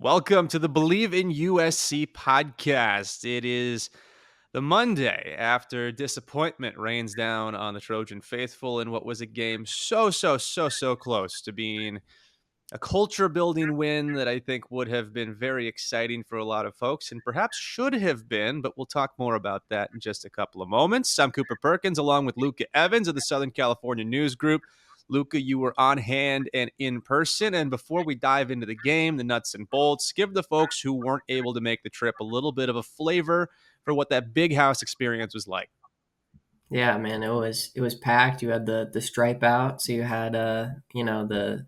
Welcome to the Bleav in USC podcast. It is the Monday after disappointment rains down on the Trojan faithful in what was a game so close to being a culture building win that I think would have been very exciting for a lot of folks and perhaps should have been, but we'll talk more about that in just a couple of moments. I'm Cooper Perkins along with Luca Evans of the Southern California News Group. Luca, you were on hand and in person. And before we dive into the game, the nuts and bolts, give the folks who weren't able to make the trip a little bit of a flavor for what that big house experience was like. Yeah, man, it was packed. You had the stripe out, so you had the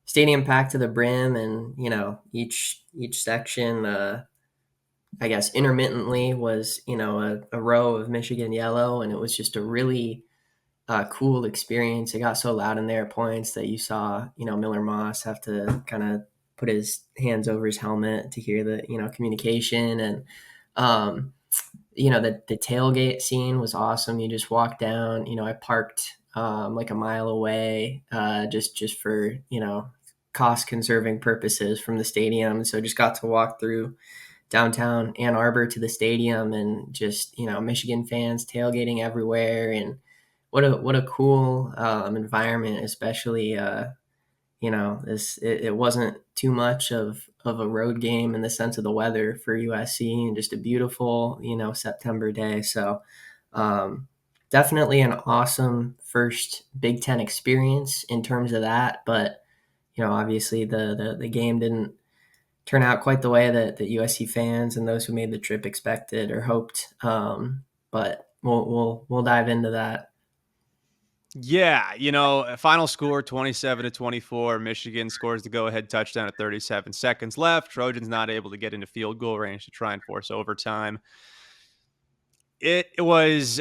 stadium packed to the brim, and each section, I guess intermittently was a row of Michigan yellow, and it was just a really cool experience. It got so loud in there at points that you saw Miller Moss have to kind of put his hands over his helmet to hear the communication. And um, the tailgate scene was awesome. You just walk down. I parked like a mile away, just for cost conserving purposes from the stadium. So just got to walk through downtown Ann Arbor to the stadium, and just Michigan fans tailgating everywhere. And what a cool environment, especially it wasn't too much of a road game in the sense of the weather for USC, and just a beautiful September day. So um, definitely an awesome first Big Ten experience in terms of that. But obviously the game didn't turn out quite the way that USC fans and those who made the trip expected or hoped. But we'll dive into that. Yeah, final score 27-24. Michigan scores the go-ahead touchdown at 37 seconds left. Trojans not able to get into field goal range to try and force overtime. It was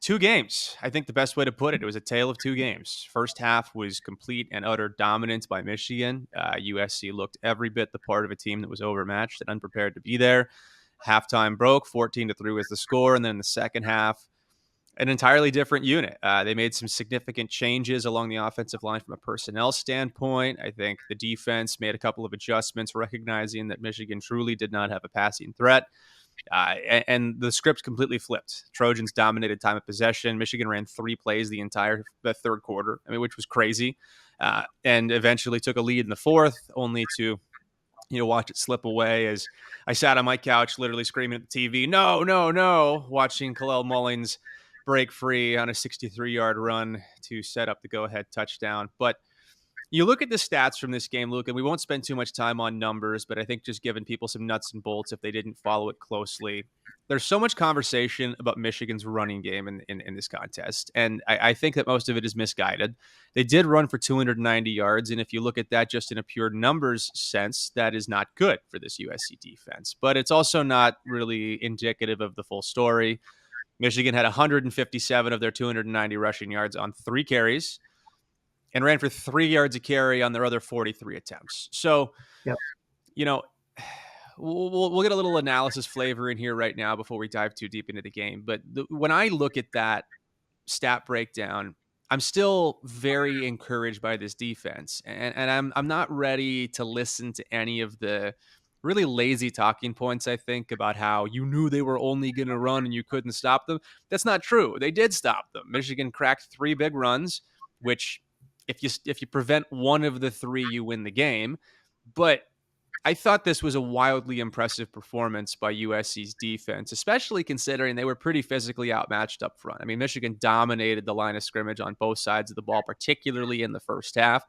two games. I think the best way to put it, it was a tale of two games. First half was complete and utter dominance by Michigan. USC looked every bit the part of a team that was overmatched and unprepared to be there. Halftime broke, 14-3 was the score, and then in the second half, an entirely different unit. They made some significant changes along the offensive line from a personnel standpoint. I think the defense made a couple of adjustments, recognizing that Michigan truly did not have a passing threat. And the script completely flipped. Trojans dominated time of possession. Michigan ran 3 plays the third quarter, which was crazy. And eventually took a lead in the fourth, only to watch it slip away as I sat on my couch, literally screaming at the TV, no, no, no, watching Kalel Mullings break free on a 63-yard run to set up the go-ahead touchdown. But you look at the stats from this game, Luke, and we won't spend too much time on numbers, but I think just giving people some nuts and bolts if they didn't follow it closely. There's so much conversation about Michigan's running game in this contest, and I think that most of it is misguided. They did run for 290 yards, and if you look at that just in a pure numbers sense, that is not good for this USC defense. But it's also not really indicative of the full story. Michigan had 157 of their 290 rushing yards on 3 carries and ran for 3 yards a carry on their other 43 attempts. So, Yep. you know, we'll get a little analysis flavor in here right now before we dive too deep into the game. But when I look at that stat breakdown, I'm still very encouraged by this defense, and I'm not ready to listen to any of the really lazy talking points. I think about how you knew they were only going to run and you couldn't stop them. That's not true. They did stop them. Michigan cracked 3 big runs, which if you prevent one of the 3, you win the game. But I thought this was a wildly impressive performance by USC's defense, especially considering they were pretty physically outmatched up front. I mean, Michigan dominated the line of scrimmage on both sides of the ball, particularly in the first half.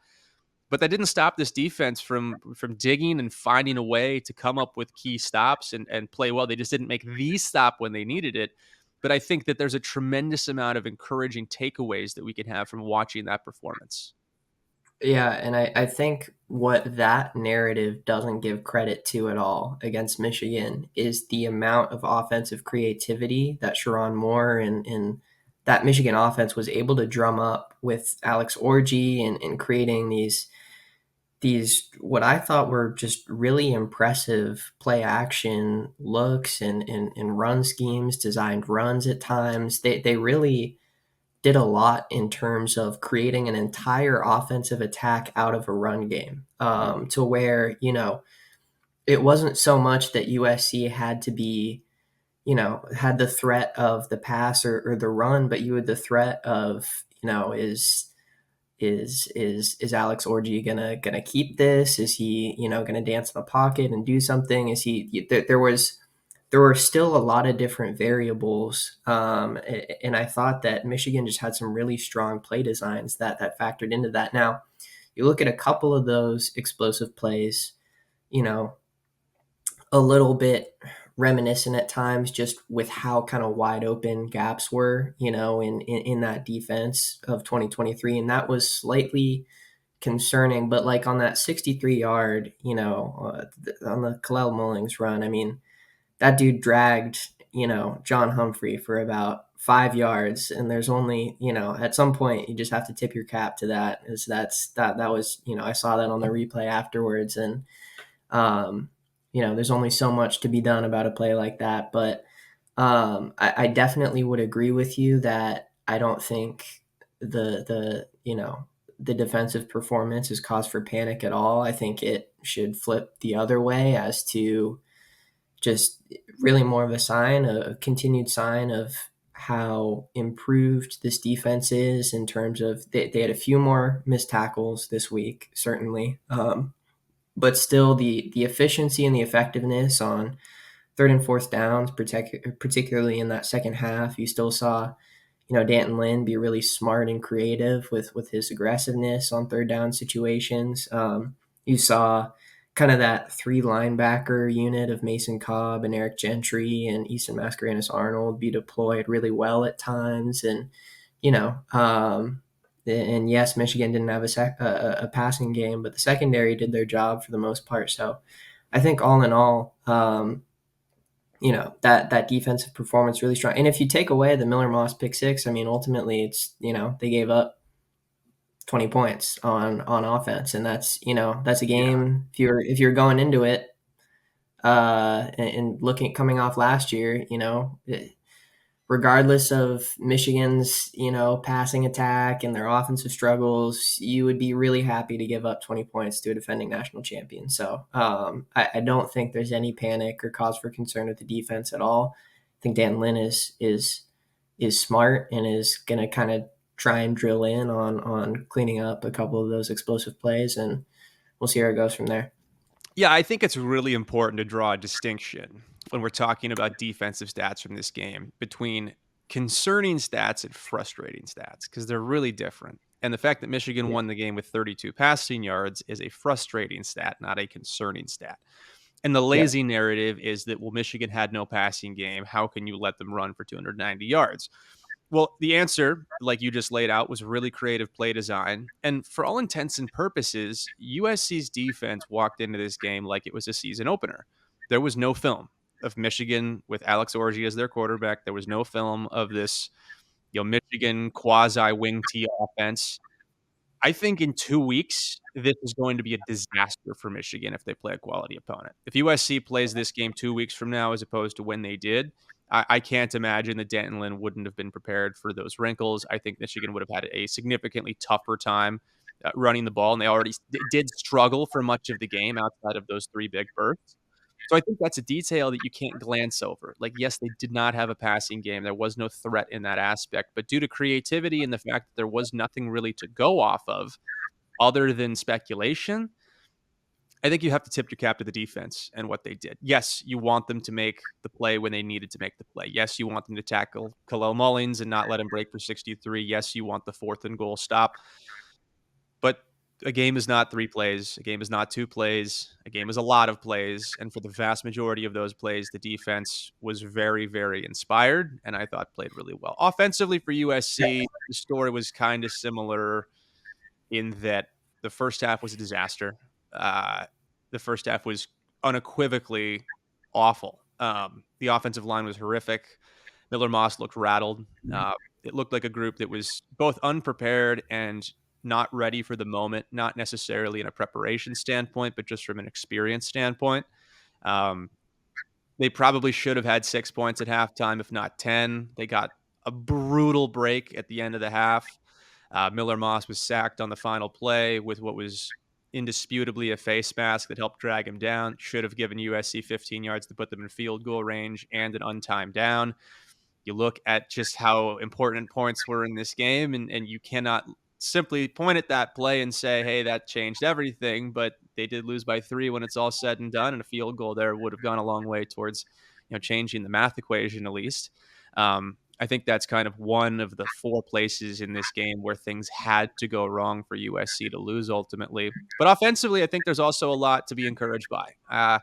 But that didn't stop this defense from digging and finding a way to come up with key stops and play well. They just didn't make the stop when they needed it. But I think that there's a tremendous amount of encouraging takeaways that we can have from watching that performance. Yeah, and I think what that narrative doesn't give credit to at all against Michigan is the amount of offensive creativity that Sharon Moore and that Michigan offense was able to drum up with Alex Orji, and creating these what I thought were just really impressive play action looks, and run schemes, designed runs at times. They really did a lot in terms of creating an entire offensive attack out of a run game, to where it wasn't so much that USC had to be, had the threat of the pass or the run, but you had the threat of, is Alex Orji gonna keep this? Is he, gonna dance in the pocket and do something? Is he there were still a lot of different variables, and I thought that Michigan just had some really strong play designs that factored into that. Now, you look at a couple of those explosive plays, you know, a little bit reminiscent at times just with how kind of wide open gaps were, in that defense of 2023. And that was slightly concerning. But like on that 63-yard, on the Kalel Mullings run, I mean, that dude dragged, John Humphrey for about 5 yards. And there's only, at some point you just have to tip your cap to that. Is that was, I saw that on the replay afterwards. And, um, there's only so much to be done about a play like that. But I definitely would agree with you that I don't think the defensive performance is cause for panic at all. I think it should flip the other way as to just really more of a continued sign of how improved this defense is in terms of they had a few more missed tackles this week, certainly. But still the efficiency and the effectiveness on third and fourth downs, particularly in that second half, you still saw, Danton Lynn be really smart and creative with his aggressiveness on third down situations. You saw kind of that three linebacker unit of Mason Cobb and Eric Gentry and Easton Mascarenas Arnold be deployed really well at times. And, you know, um, and yes, Michigan didn't have a passing game, but the secondary did their job for the most part. So I think all in all, that defensive performance really strong. And if you take away the Miller Moss pick six, I mean, ultimately it's, they gave up 20 points on offense. And that's a Yeah. game. If you're going into it, and looking, coming off last year, regardless of Michigan's, passing attack and their offensive struggles, you would be really happy to give up 20 points to a defending national champion. So I don't think there's any panic or cause for concern with the defense at all. I think Dan Lynn is smart and is going to kind of try and drill in on cleaning up a couple of those explosive plays, and we'll see where it goes from there. Yeah, I think it's really important to draw a distinction when we're talking about defensive stats from this game between concerning stats and frustrating stats because they're really different. And the fact that Michigan Yeah. won the game with 32 passing yards is a frustrating stat, not a concerning stat. And the Yep. lazy narrative is that, well, Michigan had no passing game. How can you let them run for 290 yards? Well, the answer, like you just laid out, was really creative play design. And for all intents and purposes, USC's defense walked into this game like it was a season opener. There was no film of Michigan with Alex Orji as their quarterback. There was no film of this, Michigan quasi wing T offense. I think in 2 weeks, this is going to be a disaster for Michigan if they play a quality opponent. If USC plays this game 2 weeks from now, as opposed to when they did, I can't imagine that Denton Lynn wouldn't have been prepared for those wrinkles. I think Michigan would have had a significantly tougher time running the ball, and they already did struggle for much of the game outside of those three big bursts. So I think that's a detail that you can't glance over. Like, yes, they did not have a passing game. There was no threat in that aspect. But due to creativity and the fact that there was nothing really to go off of other than speculation, I think you have to tip your cap to the defense and what they did. Yes, you want them to make the play when they needed to make the play. Yes, you want them to tackle Kalel Mullings and not let him break for 63. Yes, you want the fourth and goal stop. But a game is not three plays. A game is not two plays. A game is a lot of plays. And for the vast majority of those plays, the defense was very, very inspired and I thought played really well. Offensively for USC, the story was kind of similar in that the first half was a disaster. Uh, the first half was unequivocally awful. The offensive line was horrific. Miller Moss looked rattled. It looked like a group that was both unprepared and not ready for the moment, not necessarily in a preparation standpoint, but just from an experience standpoint. Um, they probably should have had 6 points at halftime, if not 10. They got a brutal break at the end of the half. Miller Moss was sacked on the final play with what was indisputably a face mask that helped drag him down. Should have given USC 15 yards to put them in field goal range and an untimed down. You look at just how important points were in this game, and you cannot simply point at that play and say, hey, that changed everything. But they did lose by 3 when it's all said and done, and a field goal there would have gone a long way towards changing the math equation at least. I think that's kind of one of the 4 places in this game where things had to go wrong for USC to lose ultimately. But offensively, I think there's also a lot to be encouraged by.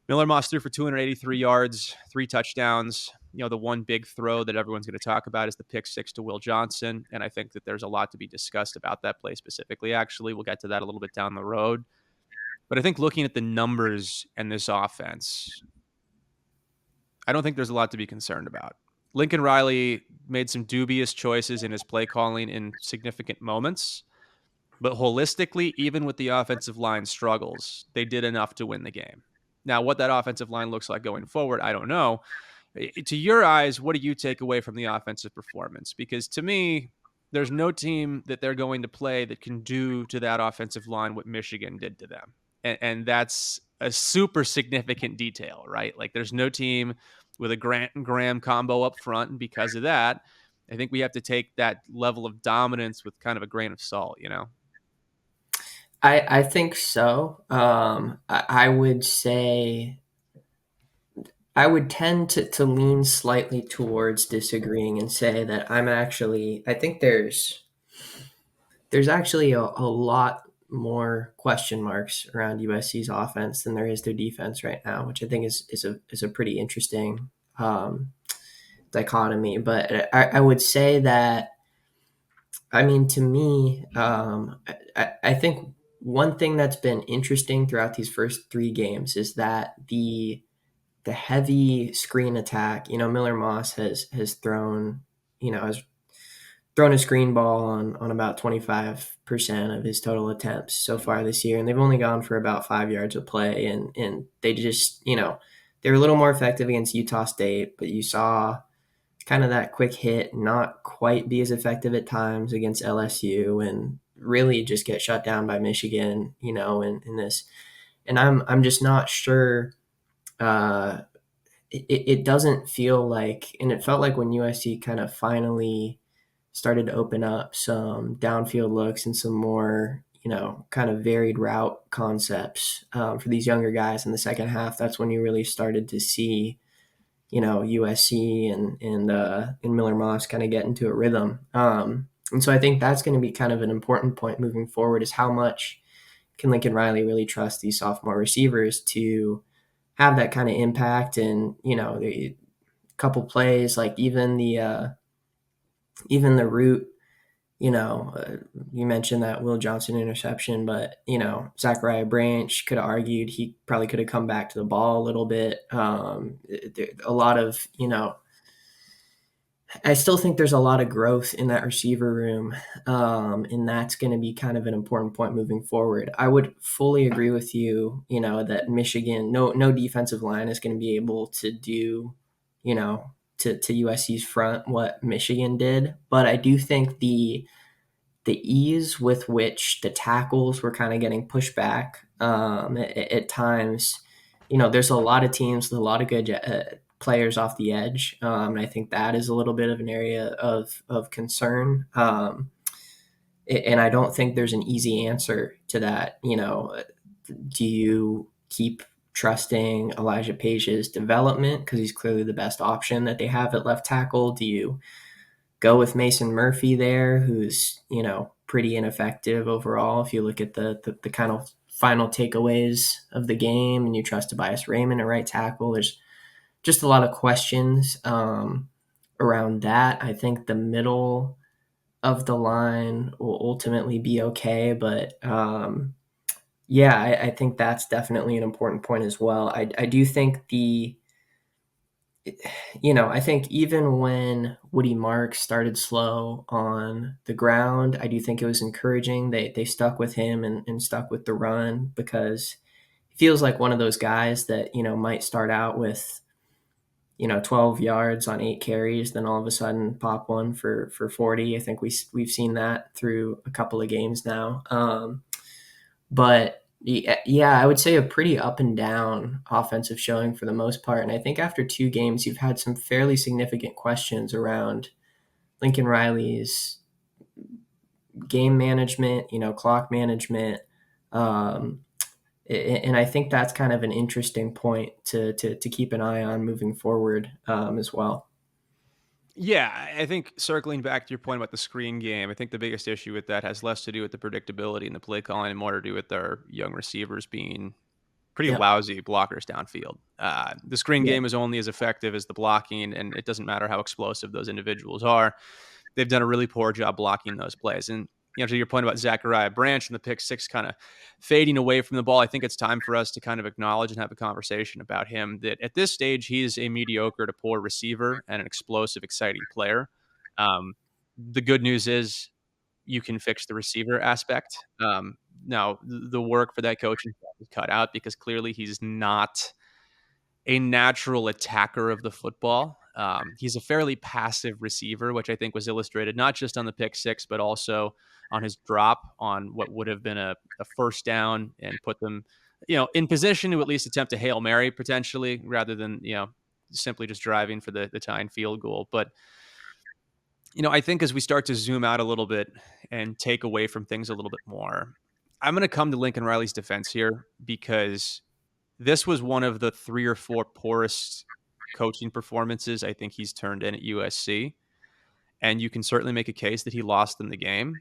Miller Moss threw for 283 yards, 3 touchdowns. The one big throw that everyone's going to talk about is the pick 6 to Will Johnson. And I think that there's a lot to be discussed about that play specifically. Actually, we'll get to that a little bit down the road. But I think looking at the numbers and this offense, I don't think there's a lot to be concerned about. Lincoln Riley made some dubious choices in his play calling in significant moments. But holistically, even with the offensive line struggles, they did enough to win the game. Now, what that offensive line looks like going forward, I don't know. To your eyes, what do you take away from the offensive performance? Because to me, there's no team that they're going to play that can do to that offensive line what Michigan did to them. And that's a super significant detail, right? Like there's no team with a Grant and Graham combo up front. And because of that, I think we have to take that level of dominance with kind of a grain of salt, I think so. I would say I would tend to lean slightly towards disagreeing and say that I think there's actually a lot more question marks around USC's offense than there is their defense right now, which I think is a pretty interesting dichotomy. But I would say that, I mean, to me, I think one thing that's been interesting throughout these first 3 games is that the heavy screen attack. Miller Moss has thrown, has thrown a screen ball on about 25% of his total attempts so far this year, and they've only gone for about 5 yards of play, and they just, they're a little more effective against Utah State, but you saw kind of that quick hit not quite be as effective at times against LSU, and really just get shut down by Michigan, in this. And I'm just not sure. It doesn't feel like, and it felt like when USC kind of finally started to open up some downfield looks and some more, kind of varied route concepts for these younger guys in the second half. That's when you really started to see, USC and Miller Moss kind of get into a rhythm. And so I think that's going to be kind of an important point moving forward, is how much can Lincoln Riley really trust these sophomore receivers to have that kind of impact. And, the couple plays, like even the route, you mentioned that Will Johnson interception, but, Zachariah Branch could have argued he probably could have come back to the ball a little bit. A lot of, I still think there's a lot of growth in that receiver room, and that's going to be kind of an important point moving forward. I would fully agree with you, that Michigan, no defensive line is going to be able to do, to USC's front what Michigan did. But I do think the ease with which the tackles were kind of getting pushed back at times, there's a lot of teams with a lot of good players off the edge. And I think that is a little bit of an area of concern. And I don't think there's an easy answer to that. Do you keep trusting Elijah Page's development because he's clearly the best option that they have at left tackle? Do you go with Mason Murphy there, who's, pretty ineffective overall if you look at the kind of final takeaways of the game, and you trust Tobias Raymond at right tackle? There's just a lot of questions around that. I think the middle of the line will ultimately be okay, but yeah, I think that's definitely an important point as well. I do think I think even when Woody Marks started slow on the ground, I do think it was encouraging. They stuck with him and stuck with the run, because he feels like one of those guys that, might start out with, 12 yards on 8 carries, then all of a sudden pop one for 40. I think we've seen that through a couple of games now. But yeah, I would say a pretty up and down offensive showing for the most part. And I think after 2 games, you've had some fairly significant questions around Lincoln Riley's game management, clock management. Um, and I think that's kind of an interesting point to keep an eye on moving forward as well. Yeah, I think circling back to your point about the screen game, I think the biggest issue with that has less to do with the predictability and the play calling and more to do with our young receivers being pretty Yep. lousy blockers downfield. The screen Yeah. game is only as effective as the blocking, and it doesn't matter how explosive those individuals are. They've done a really poor job blocking those plays. And to your point about Zachariah Branch and the pick six kind of fading away from the ball, I think it's time for us to kind of acknowledge and have a conversation about him that at this stage, he's a mediocre to poor receiver and an explosive, exciting player. The good news is you can fix the receiver aspect. Now, the work for that coaching staff is cut out because clearly he's not a natural attacker of the football. He's a fairly passive receiver, which I think was illustrated not just on the pick six, but also on his drop on what would have been a first down and put them, in position to at least attempt a Hail Mary potentially rather than, simply just driving for the tying field goal. But, I think as we start to zoom out a little bit and take away from things a little bit more, I'm going to come to Lincoln Riley's defense here because this was one of the 3 or 4 poorest coaching performances I think he's turned in at USC, and you can certainly make a case that he lost them the game,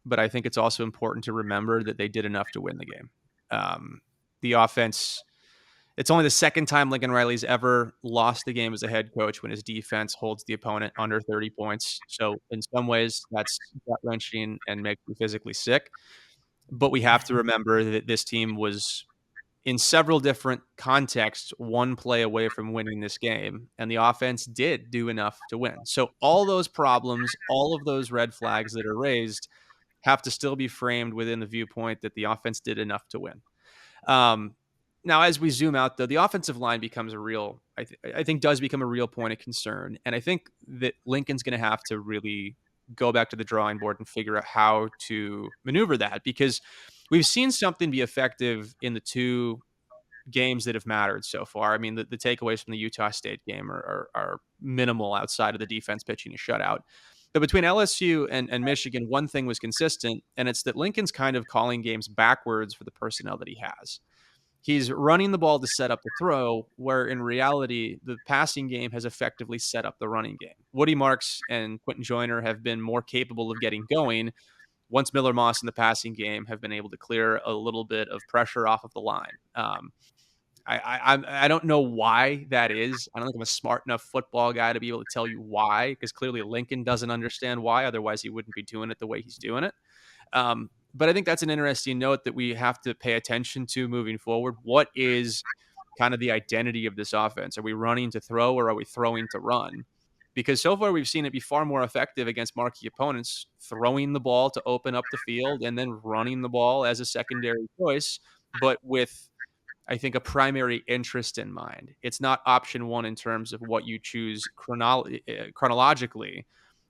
but I think it's also important to remember that they did enough to win the game. Um, the offense it's only the second time Lincoln Riley's ever lost the game as a head coach when his defense holds the opponent under 30 points. So in some ways, that's gut-wrenching and makes me physically sick. But we have to remember that this team was in several different contexts, one play away from winning this game, and the offense did do enough to win. So all those problems, all of those red flags that are raised have to still be framed within the viewpoint that the offense did enough to win. Um, Now, as we zoom out, though, the offensive line becomes a real, I think, does become a real point of concern, and I think that Lincoln's going to have to really go back to the drawing board and figure out how to maneuver that because we've seen something be effective in the 2 games that have mattered so far. I mean, the takeaways from the Utah State game are minimal outside of the defense pitching a shutout. But between LSU and Michigan, one thing was consistent, and it's that Lincoln's kind of calling games backwards for the personnel that he has. He's running the ball to set up the throw, where in reality, the passing game has effectively set up the running game. Woody Marks and Quentin Joyner have been more capable of getting going once Miller Moss in the passing game have been able to clear a little bit of pressure off of the line. I don't know why that is. I don't think I'm a smart enough football guy to be able to tell you why, because clearly Lincoln doesn't understand why. Otherwise, he wouldn't be doing it the way he's doing it. But I think that's an interesting note that we have to pay attention to moving forward. What is kind of the identity of this offense? Are we running to throw or are we throwing to run? Because so far we've seen it be far more effective against marquee opponents, throwing the ball to open up the field and then running the ball as a secondary choice, but with I think a primary interest in mind. It's not option one in terms of what you choose chronologically,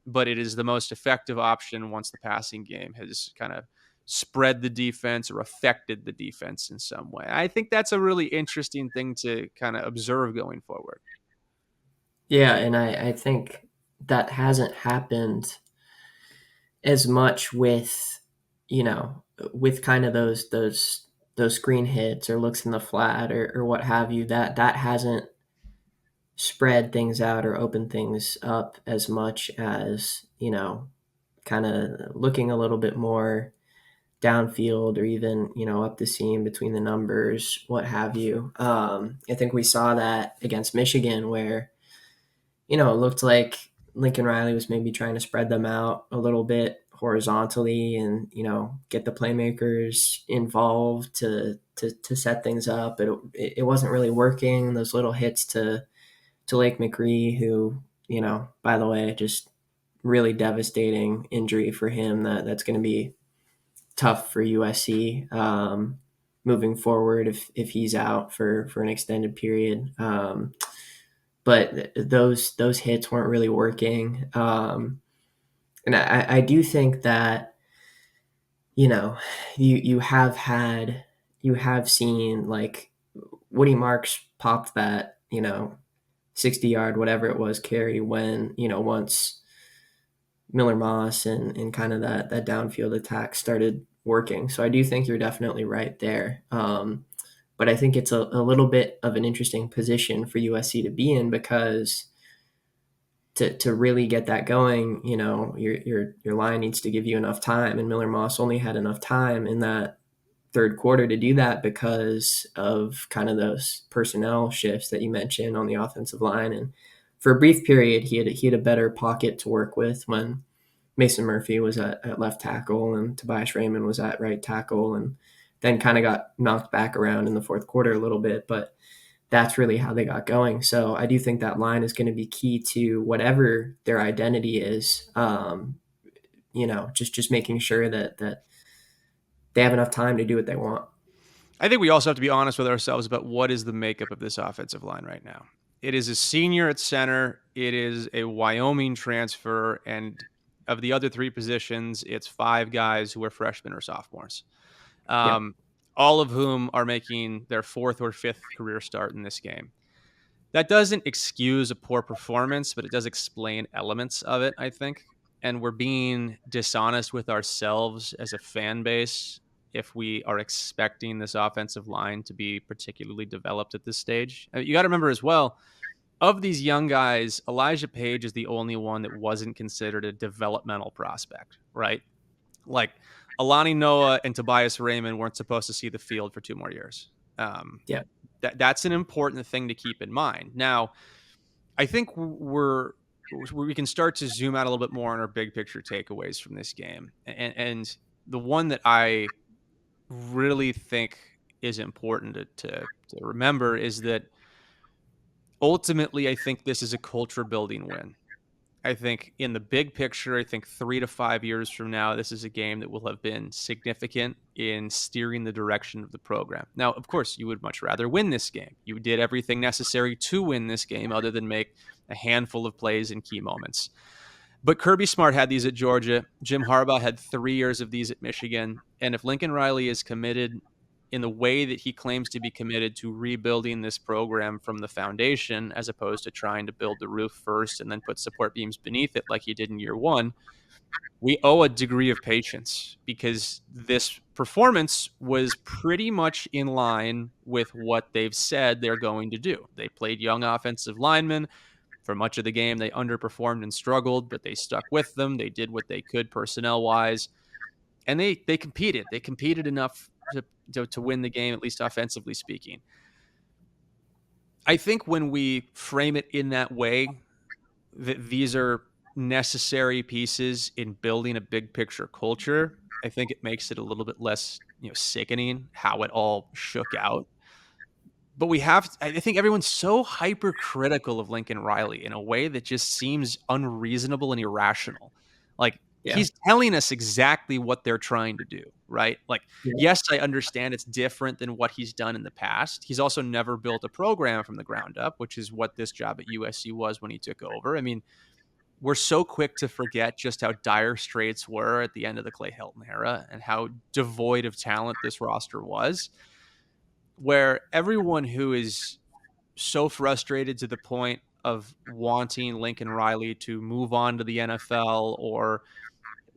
but it is the most effective option once the passing game has kind of spread the defense or affected the defense in some way. I think that's a really interesting thing to kind of observe going forward. Yeah, and I think that hasn't happened as much you know, with kind of those screen hits or looks in the flat or what have you, that hasn't spread things out or opened things up as much as, kind of looking a little bit more downfield or even, up the seam between the numbers, what have you. I think we saw that against Michigan where it looked like Lincoln Riley was maybe trying to spread them out a little bit horizontally and, get the playmakers involved to set things up. It wasn't really working. Those little hits to Lake McRee, who, by the way, just really devastating injury for him that's going to be tough for USC moving forward if he's out for an extended period. But those hits weren't really working. And I do think that you know, you have seen like Woody Marks popped that, 60-yard, whatever it was, carry when, once Miller Moss and kind of that downfield attack started working. So I do think you're definitely right there. But I think it's a little bit of an interesting position for USC to be in because to really get that going, your line needs to give you enough time, and Miller Moss only had enough time in that third quarter to do that because of kind of those personnel shifts that you mentioned on the offensive line. And for a brief period, he had a better pocket to work with when Mason Murphy was at left tackle and Tobias Raymond was at right tackle, and then kind of got knocked back around in the fourth quarter a little bit. But that's really how they got going. So I do think that line is going to be key to whatever their identity is. Just making sure that they have enough time to do what they want. I think we also have to be honest with ourselves about what is the makeup of this offensive line right now. It is a senior at center. It is a Wyoming transfer. And of the other three positions, it's five guys who are freshmen or sophomores, Yeah, um, all of whom are making their fourth or fifth career start in this game. That doesn't excuse a poor performance, but it does explain elements of it, I think. And we're being dishonest with ourselves as a fan base if we are expecting this offensive line to be particularly developed at this stage. You got to remember as well, of these young guys, Elijah Page is the only one that wasn't considered a developmental prospect, right? Like Alani Noah and Tobias Raymond weren't supposed to see the field for 2 more years. Um, yeah, that's an important thing to keep in mind. Now, I think we can start to zoom out a little bit more on our big picture takeaways from this game, and the one that I really think is important to remember is that ultimately, I think this is a culture building win. I think in the big picture, I think 3 to 5 years from now, this is a game that will have been significant in steering the direction of the program. Now, of course, you would much rather win this game. You did everything necessary to win this game, other than make a handful of plays in key moments. But Kirby Smart had these at Georgia. Jim Harbaugh had 3 years of these at Michigan. And if Lincoln Riley is committed in the way that he claims to be committed to rebuilding this program from the foundation, as opposed to trying to build the roof first and then put support beams beneath it like he did in year one, we owe a degree of patience because this performance was pretty much in line with what they've said they're going to do. They played young offensive linemen. For much of the game, they underperformed and struggled, but they stuck with them. They did what they could personnel wise, and they competed. They competed enough to win the game, at least offensively speaking. I think when we frame it in that way, that these are necessary pieces in building a big picture culture, I think it makes it a little bit less, sickening how it all shook out. But I think everyone's so hypercritical of Lincoln Riley in a way that just seems unreasonable and irrational. Like, yeah, he's telling us exactly what they're trying to do, right? Like, yeah, yes, I understand it's different than what he's done in the past. He's also never built a program from the ground up, which is what this job at USC was when he took over. I mean, we're so quick to forget just how dire straits were at the end of the Clay Helton era and how devoid of talent this roster was, where everyone who is so frustrated to the point of wanting Lincoln Riley to move on to the NFL or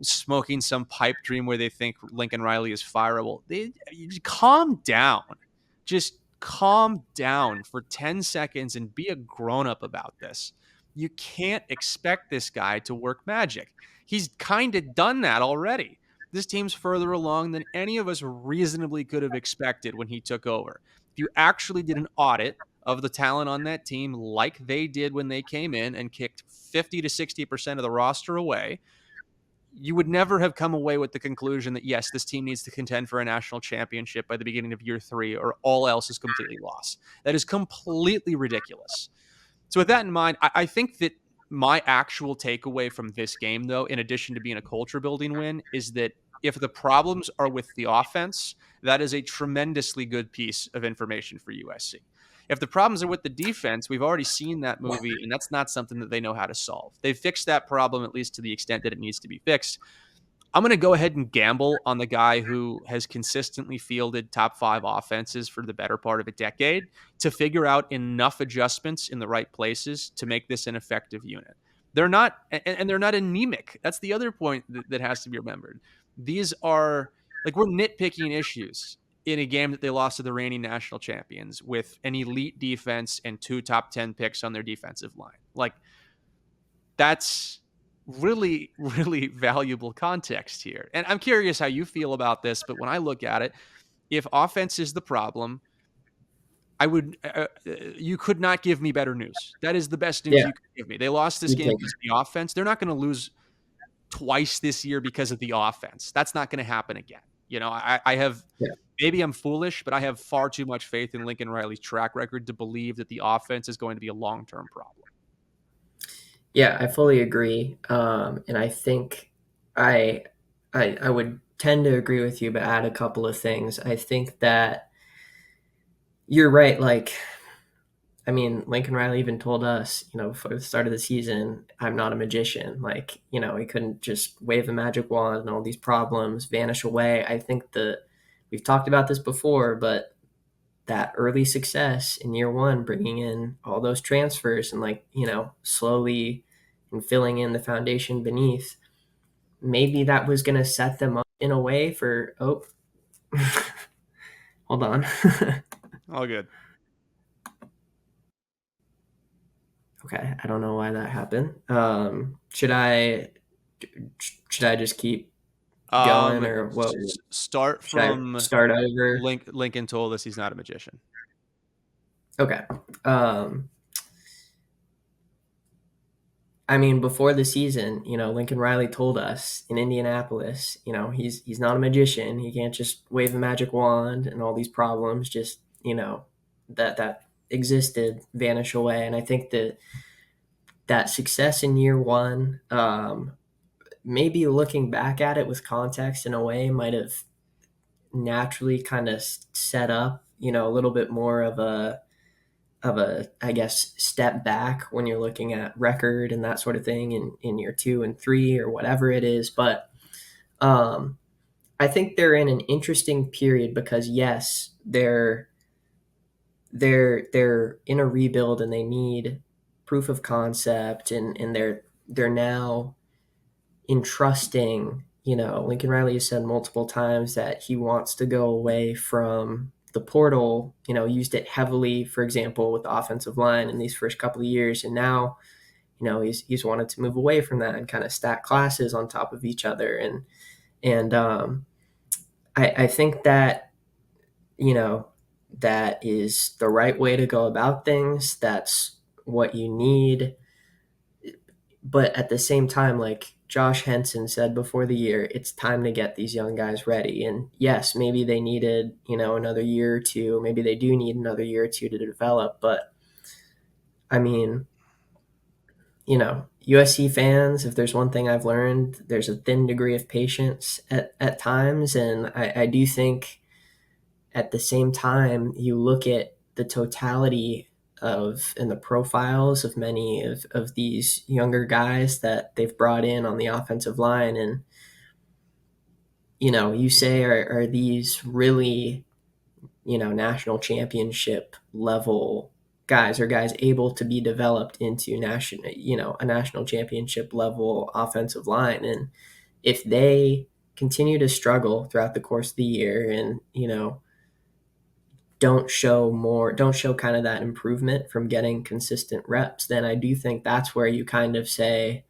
smoking some pipe dream where they think Lincoln Riley is fireable. You just calm down. Just calm down for 10 seconds and be a grown up about this. You can't expect this guy to work magic. He's kind of done that already. This team's further along than any of us reasonably could have expected when he took over. If you actually did an audit of the talent on that team like they did when they came in and kicked 50 to 60% of the roster away, you would never have come away with the conclusion that, yes, this team needs to contend for a national championship by the beginning of year 3 or all else is completely lost. That is completely ridiculous. So with that in mind, I think that my actual takeaway from this game, though, in addition to being a culture building win, is that if the problems are with the offense, that is a tremendously good piece of information for USC. If the problems are with the defense, we've already seen that movie, and that's not something that they know how to solve. They've fixed that problem, at least to the extent that it needs to be fixed. I'm going to go ahead and gamble on the guy who has consistently fielded top 5 offenses for the better part of a decade to figure out enough adjustments in the right places to make this an effective unit. They're not, and they're not anemic. That's the other point that has to be remembered. These are like, we're nitpicking issues in a game that they lost to the reigning national champions with an elite defense and 2 top 10 picks on their defensive line. Like, that's really, really valuable context here. And I'm curious how you feel about this, but when I look at it, if offense is the problem, I would, you could not give me better news. That is the best news Yeah, you could give me. They lost this you game take because of the offense. They're not going to lose twice this year because of the offense. That's not going to happen again. You know, I have, yeah. maybe I'm foolish, but I have far too much faith in Lincoln Riley's track record to believe that the offense is going to be a long-term problem. Yeah, I fully agree. And I think I, I would tend to agree with you, but add a couple of things. I think that you're right. Like, I mean, Lincoln Riley even told us, before the start of the season, I'm not a magician. Like, he couldn't just wave a magic wand and all these problems vanish away. I think that we've talked about this before, but that early success in year one, bringing in all those transfers and slowly and filling in the foundation beneath, maybe that was going to set them up in a way for, oh, hold on. All good. Okay. I don't know why that happened. Should I just keep going or what? Start Should I from start over? Lincoln told us he's not a magician. Okay. Um, I mean, before the season, Lincoln Riley told us in Indianapolis, he's not a magician. He can't just wave a magic wand and all these problems just, that existed vanish away. And I think that success in year one, maybe looking back at it with context in a way, might have naturally kind of set up, a little bit more of a I guess step back when you're looking at record and that sort of thing in year 2 and 3 or whatever it is. But um, I think they're in an interesting period because yes, they're in a rebuild and they need proof of concept and they're now entrusting. Lincoln Riley has said multiple times that he wants to go away from the portal, used it heavily, for example, with the offensive line in these first couple of years. And now, he's wanted to move away from that and kind of stack classes on top of each other. And I think that, that is the right way to go about things. That's what you need. But at the same time, like Josh Henson said before the year, it's time to get these young guys ready. And yes, maybe they needed, another year or two. Maybe they do need another year or two to develop. But I mean, USC fans, if there's one thing I've learned, there's a thin degree of patience at times. And I do think at the same time, you look at the totality of and the profiles of many of these younger guys that they've brought in on the offensive line. And, you say, are these really, national championship level guys, or guys able to be developed into a national championship level offensive line? And if they continue to struggle throughout the course of the year and, don't show kind of that improvement from getting consistent reps, then I do think that's where you kind of say,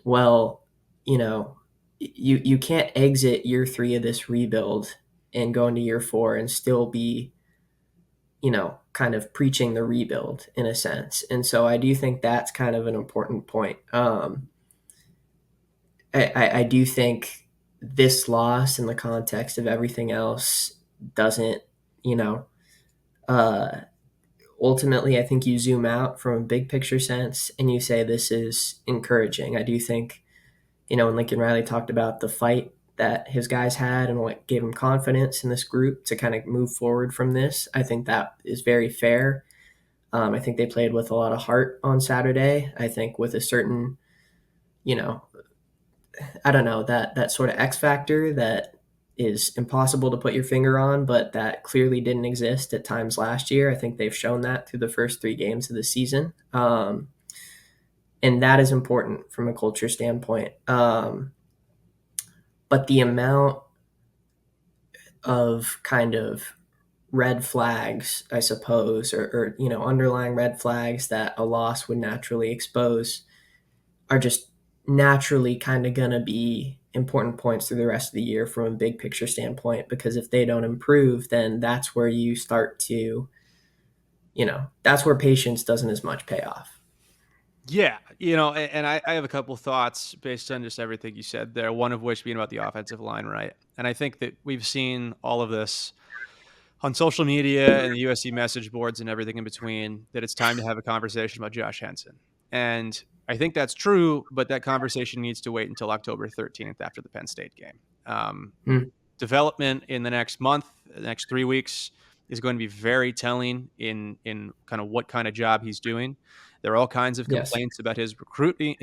well, you can't exit year 3 of this rebuild and go into year 4 and still be, kind of preaching the rebuild in a sense. And so I do think that's kind of an important point. I do think this loss in the context of everything else doesn't, you know, uh, ultimately, I think you zoom out from a big picture sense and you say this is encouraging. I do think, when Lincoln Riley talked about the fight that his guys had and what gave him confidence in this group to kind of move forward from this, I think that is very fair. I think they played with a lot of heart on Saturday. I think with a certain, you know, I don't know, that sort of X factor that is impossible to put your finger on, but that clearly didn't exist at times last year. I think they've shown that through the first 3 games of the season. And that is important from a culture standpoint. But the amount of kind of red flags, I suppose, or underlying red flags that a loss would naturally expose are just naturally kind of going to be important points through the rest of the year from a big picture standpoint, because if they don't improve, then that's where you start to, that's where patience doesn't as much pay off. Yeah, and I have a couple thoughts based on just everything you said there. One of which being about the offensive line, right? And I think that we've seen all of this on social media and the USC message boards and everything in between, that it's time to have a conversation about Josh Henson. And I think that's true, but that conversation needs to wait until October 13th after the Penn State game. Mm, Development in the next month, the next 3 weeks, is going to be very telling in kind of what kind of job he's doing. There are all kinds of yes. complaints about his recruiting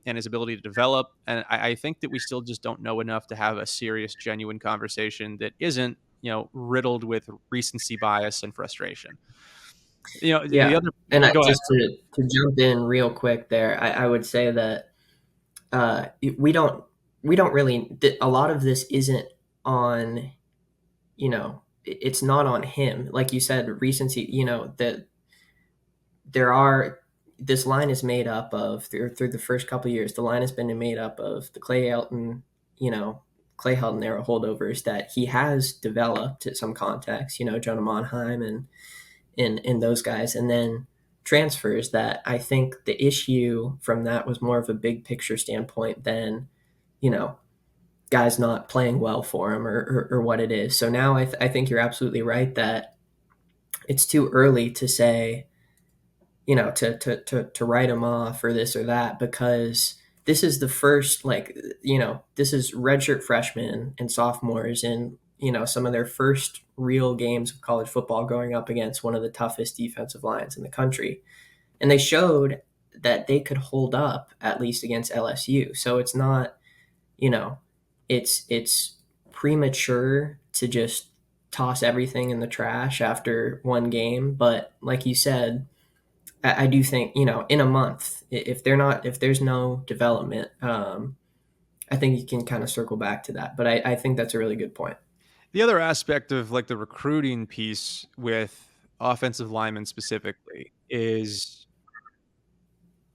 and his ability to develop, and I think that we still just don't know enough to have a serious, genuine conversation that isn't riddled with recency bias and frustration. The Yeah. other. And Go ahead. just to jump in real quick there, I would say that uh, we don't we don't really, a lot of this isn't on, it's not on him. Like you said, recency, that there are, this line is made up of, through the first couple of years, the line has been made up of the you know, Clay Helton era holdovers that he has developed at some context, Jonah Monheim and those guys, and then transfers that I think the issue from that was more of a big picture standpoint than, you know, guys not playing well for him or what it is. So now I think you're absolutely right that it's too early to say, to write him off or this or that, because this is the first, like, this is redshirt freshmen and sophomores in, some of their first real games of college football going up against one of the toughest defensive lines in the country. And they showed that they could hold up at least against LSU. So it's not, you know, it's premature to just toss everything in the trash after one game. But like you said, I do think, in a month, if there's no development, I think you can kind of circle back to that. But I think that's a really good point. The other aspect of like the recruiting piece with offensive linemen specifically is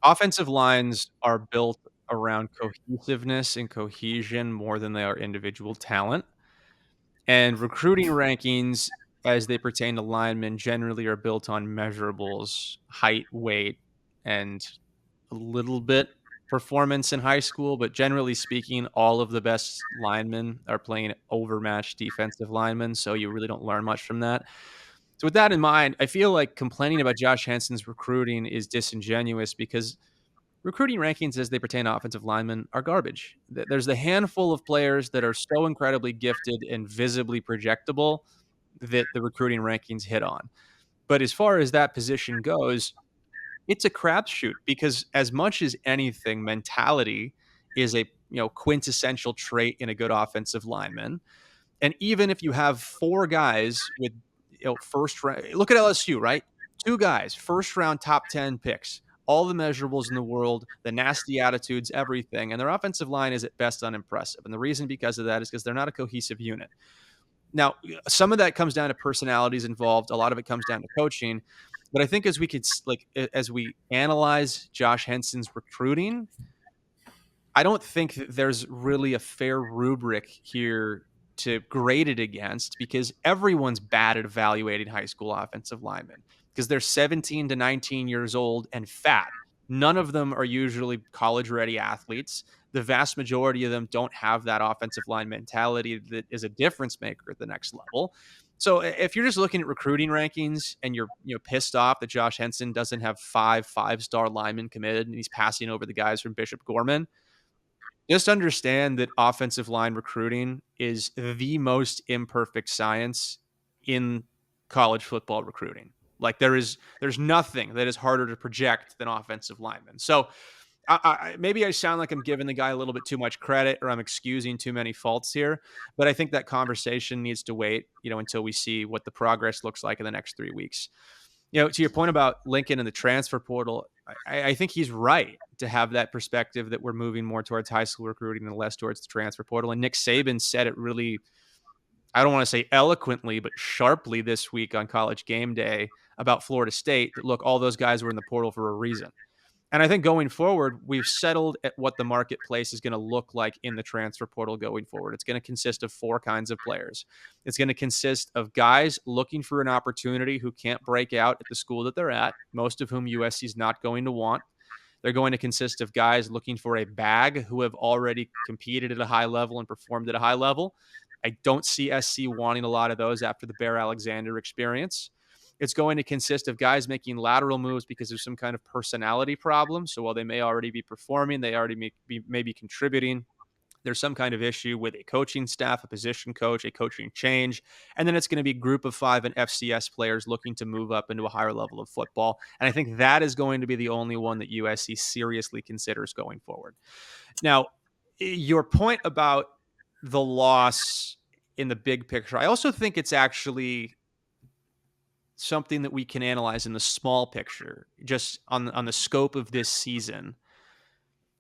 offensive lines are built around cohesiveness and cohesion more than they are individual talent. And recruiting rankings, as they pertain to linemen, generally are built on measurables, height, weight, and a little bit performance in high school. But generally speaking, all of the best linemen are playing overmatched defensive linemen. So you really don't learn much from that. So with that in mind, I feel like complaining about Josh Henson's recruiting is disingenuous because recruiting rankings as they pertain to offensive linemen are garbage. There's the handful of players that are so incredibly gifted and visibly projectable that the recruiting rankings hit on. But as far as that position goes, it's a crapshoot because as much as anything, mentality is a quintessential trait in a good offensive lineman. And even if you have four guys with first round, look at LSU, right? Two guys, first round top 10 picks, all the measurables in the world, the nasty attitudes, everything. And their offensive line is at best unimpressive. And the reason because of that is because they're not a cohesive unit. Now, some of that comes down to personalities involved. A lot of it comes down to coaching. But I think as we analyze Josh Henson's recruiting, I don't think that there's really a fair rubric here to grade it against because everyone's bad at evaluating high school offensive linemen because they're 17 to 19 years old and fat. None of them are usually college ready athletes. The vast majority of them don't have that offensive line mentality that is a difference maker at the next level. So if you're just looking at recruiting rankings and you're pissed off that Josh Henson doesn't have five-star linemen committed and he's passing over the guys from Bishop Gorman, just understand that offensive line recruiting is the most imperfect science in college football recruiting. Like there's nothing that is harder to project than offensive linemen. So maybe I sound like I'm giving the guy a little bit too much credit or I'm excusing too many faults here, but I think that conversation needs to wait, until we see what the progress looks like in the next 3 weeks. To your point about Lincoln and the transfer portal, I think he's right to have that perspective that we're moving more towards high school recruiting and less towards the transfer portal. And Nick Saban said it really, I don't want to say eloquently, but sharply this week on College Game Day about Florida State that, look, all those guys were in the portal for a reason. And I think going forward, we've settled at what the marketplace is going to look like in the transfer portal going forward. It's going to consist of four kinds of players. It's going to consist of guys looking for an opportunity who can't break out at the school that they're at, most of whom USC is not going to want. They're going to consist of guys looking for a bag who have already competed at a high level and performed at a high level. I don't see SC wanting a lot of those after the Bear Alexander experience. It's going to consist of guys making lateral moves because of some kind of personality problem. So while they may already be performing, they already may be contributing. There's some kind of issue with a coaching staff, a position coach, a coaching change. And then it's going to be group of five and FCS players looking to move up into a higher level of football. And I think that is going to be the only one that USC seriously considers going forward. Now, your point about the loss in the big picture, I also think it's actually something that we can analyze in the small picture, just on the scope of this season.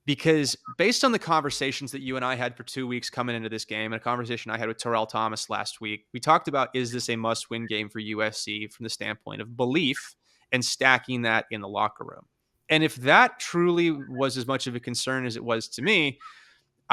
Because based on the conversations that you and I had for 2 weeks coming into this game, and a conversation I had with Terrell Thomas last week, we talked about, is this a must-win game for USC from the standpoint of Bleav and stacking that in the locker room? And if that truly was as much of a concern as it was to me,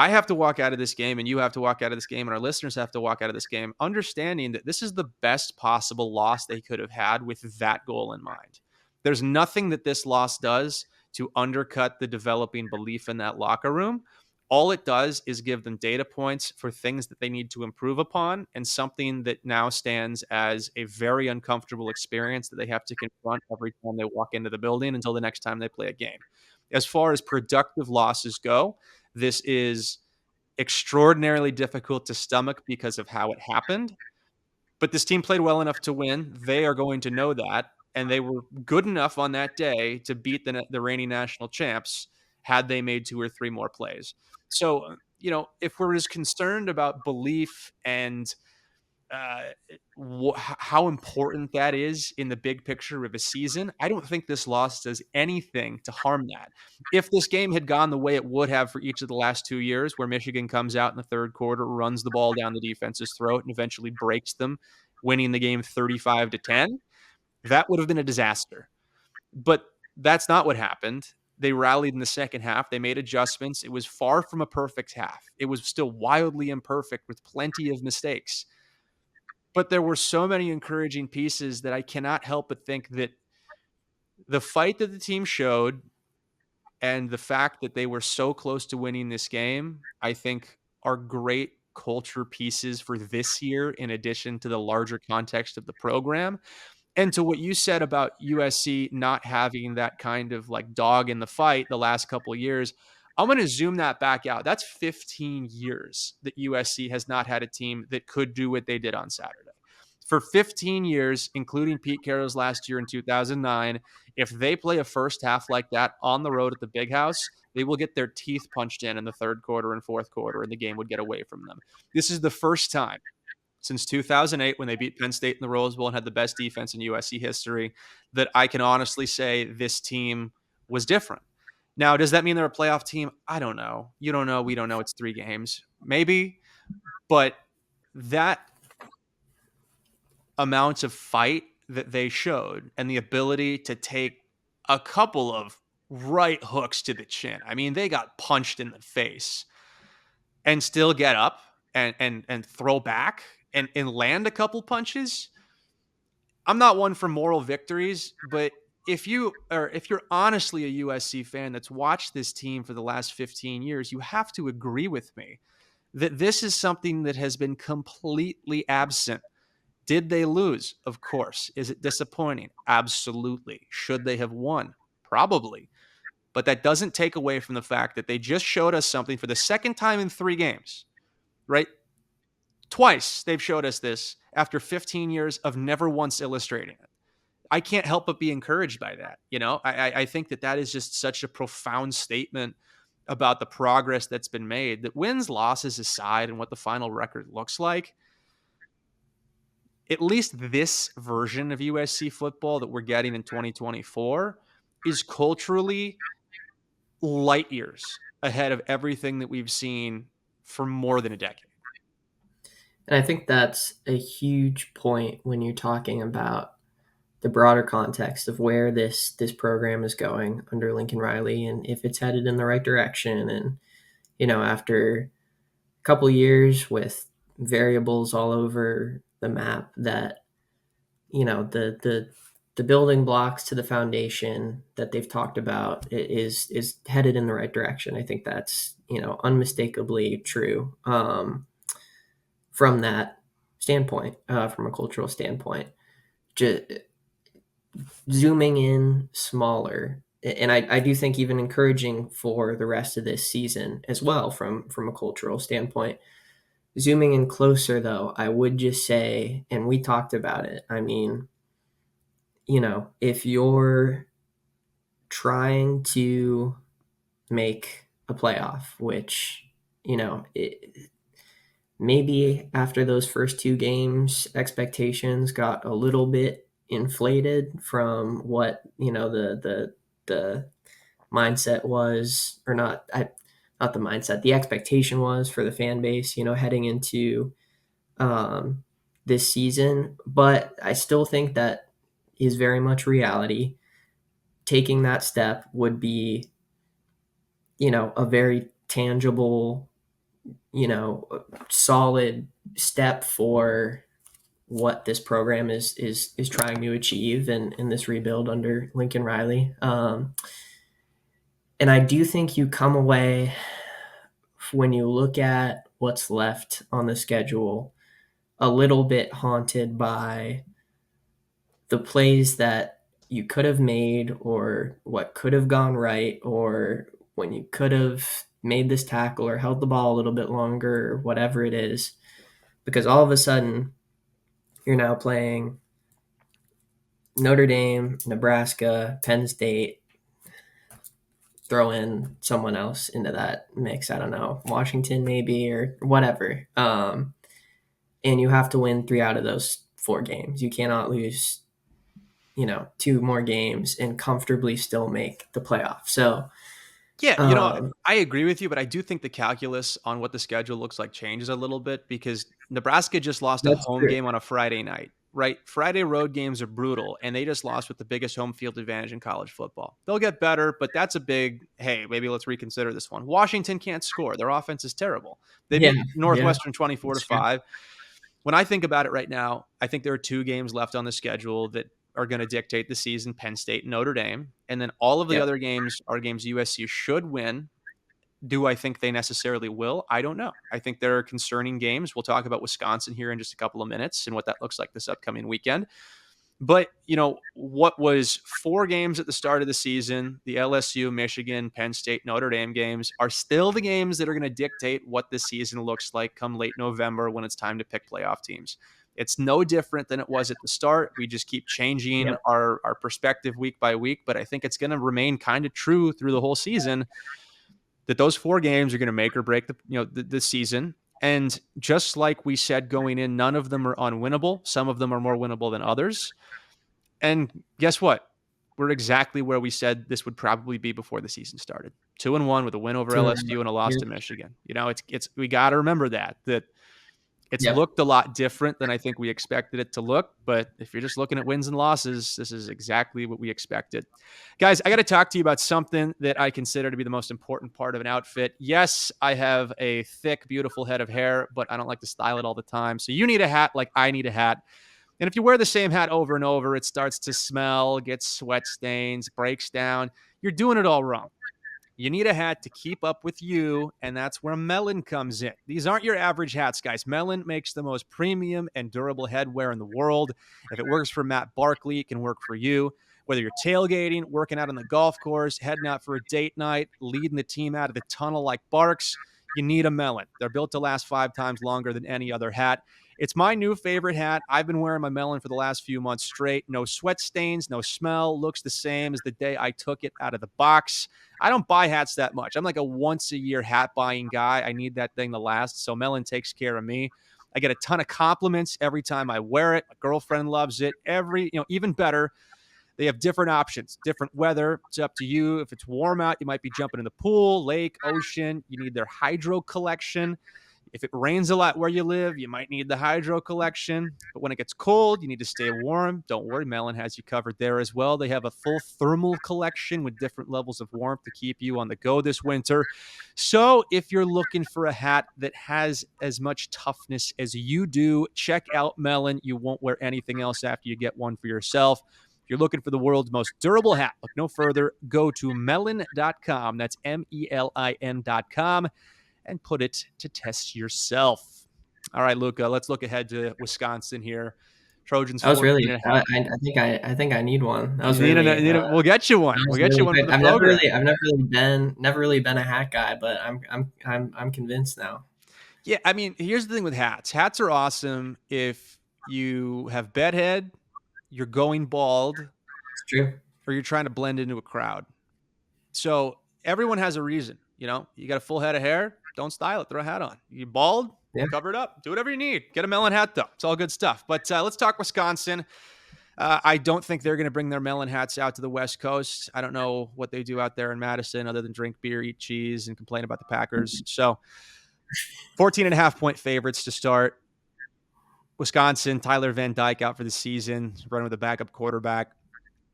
I have to walk out of this game, and you have to walk out of this game, and our listeners have to walk out of this game understanding that this is the best possible loss they could have had with that goal in mind. There's nothing that this loss does to undercut the developing belief in that locker room. All it does is give them data points for things that they need to improve upon, and something that now stands as a very uncomfortable experience that they have to confront every time they walk into the building until the next time they play a game. As far as productive losses go, this is extraordinarily difficult to stomach because of how it happened. But this team played well enough to win. They are going to know that. And they were good enough on that day to beat the reigning national champs had they made two or three more plays. So, if we're as concerned about belief and uh, how important that is in the big picture of a season, I don't think this loss does anything to harm that. If this game had gone the way it would have for each of the last 2 years, where Michigan comes out in the third quarter, runs the ball down the defense's throat, and eventually breaks them, winning the game 35-10, that would have been a disaster. But that's not what happened. They rallied in the second half. They made adjustments. It was far from a perfect half. It was still wildly imperfect with plenty of mistakes. But there were so many encouraging pieces that I cannot help but think that the fight that the team showed and the fact that they were so close to winning this game, I think are great culture pieces for this year, in addition to the larger context of the program. And to what you said about USC not having that kind of like dog in the fight the last couple of years, I'm going to zoom that back out. That's 15 years that USC has not had a team that could do what they did on Saturday. For 15 years, including Pete Carroll's last year in 2009, if they play a first half like that on the road at the Big House, they will get their teeth punched in the third quarter and fourth quarter, and the game would get away from them. This is the first time since 2008, when they beat Penn State in the Rose Bowl and had the best defense in USC history, that I can honestly say this team was different. Now, does that mean they're a playoff team? I don't know. You don't know. We don't know. It's 3 games. Maybe. But that amount of fight that they showed and the ability to take a couple of right hooks to the chin. I mean, they got punched in the face and still get up and throw back and land a couple punches. I'm not one for moral victories, but if you're honestly a USC fan that's watched this team for the last 15 years, you have to agree with me that this is something that has been completely absent. Did they lose? Of course. Is it disappointing? Absolutely. Should they have won? Probably. But that doesn't take away from the fact that they just showed us something for the second time in 3 games, right? Twice they've showed us this after 15 years of never once illustrating it. I can't help but be encouraged by that. I think that is just such a profound statement about the progress that's been made, that wins, losses aside, and what the final record looks like, at least this version of USC football that we're getting in 2024 is culturally light years ahead of everything that we've seen for more than a decade. And I think that's a huge point when you're talking about the broader context of where this program is going under Lincoln Riley, and if it's headed in the right direction. And after a couple years with variables all over the map, that the building blocks to the foundation that they've talked about is headed in the right direction. I think that's unmistakably true, from that standpoint, from a cultural standpoint. Just zooming in smaller, and I do think even encouraging for the rest of this season as well, from a cultural standpoint. Zooming in closer, though, I would just say, and we talked about it, I mean, if you're trying to make a playoff, which, maybe after those first two games, expectations got a little bit inflated from what, the mindset was, or not the mindset, the expectation was for the fan base, heading into this season. But I still think that is very much reality. Taking that step would be, a very tangible, solid step for what this program is trying to achieve in this rebuild under Lincoln Riley. And I do think you come away, when you look at what's left on the schedule, a little bit haunted by the plays that you could have made, or what could have gone right, or when you could have made this tackle or held the ball a little bit longer, or whatever it is. Because all of a sudden, you're now playing Notre Dame, Nebraska, Penn State. Throw in someone else into that mix. I don't know, Washington maybe, or whatever. And you have to win 3 out of those 4 games. You cannot lose, 2 more games and comfortably still make the playoff. So, Yeah, um, I agree with you, but I do think the calculus on what the schedule looks like changes a little bit, because Nebraska just lost a that's home true. game on a Friday night, right? Friday road games are brutal, and they just lost with the biggest home field advantage in college football. They'll get better, but that's a big, hey, maybe let's reconsider this one. Washington can't score. Their offense is terrible. They Yeah, beat yeah, Northwestern 24 to that's true. 5. When I think about it right now, I think there are 2 games left on the schedule that are going to dictate the season: Penn State and Notre Dame. And then all of the Yep, other games are games USC should win. Do I think they necessarily will? I don't know. I think there are concerning games. We'll talk about Wisconsin here in just a couple of minutes and what that looks like this upcoming weekend. But, what was 4 games at the start of the season, the LSU, Michigan, Penn State, Notre Dame games, are still the games that are going to dictate what the season looks like come late November when it's time to pick playoff teams. It's no different than it was at the start. We just keep changing yep, our perspective week by week, but I think it's going to remain kind of true through the whole season, that those 4 games are going to make or break the season. And just like we said going in, none of them are unwinnable. Some of them are more winnable than others. And guess what? We're exactly where we said this would probably be before the season started. 2-1 with a win over 2 LSU and a loss years. to Michigan. It's we got to remember that it's Yep, looked a lot different than I think we expected it to look. But if you're just looking at wins and losses, this is exactly what we expected. Guys, I got to talk to you about something that I consider to be the most important part of an outfit. Yes, I have a thick, beautiful head of hair, but I don't like to style it all the time. So you need a hat like I need a hat. And if you wear the same hat over and over, it starts to smell, gets sweat stains, breaks down. You're doing it all wrong. You need a hat to keep up with you, and that's where Melon comes in. These aren't your average hats, guys. Melon makes the most premium and durable headwear in the world. If it works for Matt Barkley, it can work for you. Whether you're tailgating, working out on the golf course, heading out for a date night, leading the team out of the tunnel like Barks, you need a Melon. They're built to last 5 times longer than any other hat. It's my new favorite hat. I've been wearing my Melon for the last few months straight. No sweat stains, no smell. Looks the same as the day I took it out of the box. I don't buy hats that much. I'm like a once a year hat buying guy. I need that thing to last. So Melon takes care of me. I get a ton of compliments every time I wear it. My girlfriend loves it. Even better, they have different options, different weather. It's up to you. If it's warm out, you might be jumping in the pool, lake, ocean. You need their hydro collection. If it rains a lot where you live, you might need the hydro collection. But when it gets cold, you need to stay warm. Don't worry, Melon has you covered there as well. They have a full thermal collection with different levels of warmth to keep you on the go this winter. So if you're looking for a hat that has as much toughness as you do, check out Melon. You won't wear anything else after you get one for yourself. If you're looking for the world's most durable hat, look no further. Go to melon.com. That's MELIN.com and put it to test yourself. All right, Luca, let's look ahead to Wisconsin here. Trojans That was 14 really. and a half. I think I need one. That was You need really. we'll get you That one. We'll was get you really one for good. the program. I've never really been a hat guy, but I'm convinced now. Yeah, I mean, here's the thing with hats. Hats are awesome if you have bedhead, you're going bald, It's true. or you're trying to blend into a crowd. So everyone has a reason. You got a full head of hair, don't style it. Throw a hat on. You bald, Yeah. cover it up. Do whatever you need. Get a Melon hat though. It's all good stuff. But let's talk Wisconsin. I don't think they're going to bring their Melon hats out to the West Coast. I don't know what they do out there in Madison other than drink beer, eat cheese, and complain about the Packers. So 14 and a half point favorites to start. Wisconsin, Tyler Van Dyke out for the season, running with a backup quarterback.